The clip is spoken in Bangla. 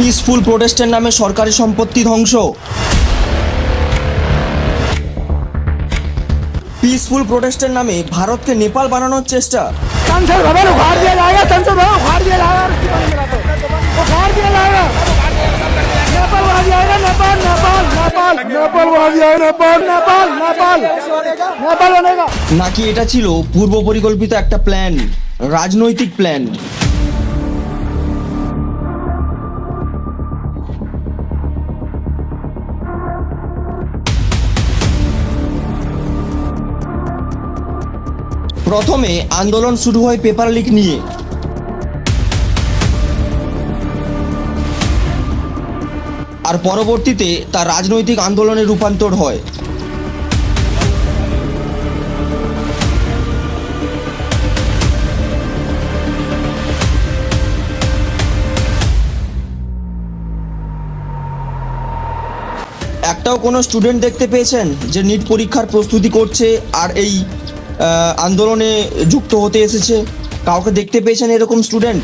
পিসফুল প্রোটেস্টের নামে সরকারি সম্পত্তি ধ্বংস। পিসফুল প্রোটেস্টের নামে ভারতকে নেপাল বানানোর চেষ্টা। संसद भवन उखाड़ दिया जाएगा, संसद भवन उखाड़ दिया जाएगा, उखाड़ दिया जाएगा। नेपाल वहाँ जाएगा, नेपाल नेपाल नेपाल नेपाल वहाँ जाएगा, नेपाल नेपाल नेपाल नेपाल बनेगा। নাকি এটা ছিল পূর্ব পরিকল্পিত একটা প্ল্যান, রাজনৈতিক প্ল্যান? প্রথমে আন্দোলন শুরু হয় পেপার লিক নিয়ে। আর পরবর্তীতে তা রাজনৈতিক আন্দোলনে রূপান্তর হয়। একটাও কোনো স্টুডেন্ট দেখতে পেয়েছেন যে নিট পরীক্ষার প্রস্তুতি করছে আর এই আন্দোলনে যুক্ত হতে এসেছে? কাউকে দেখতে পেয়েছেন এরকম স্টুডেন্ট?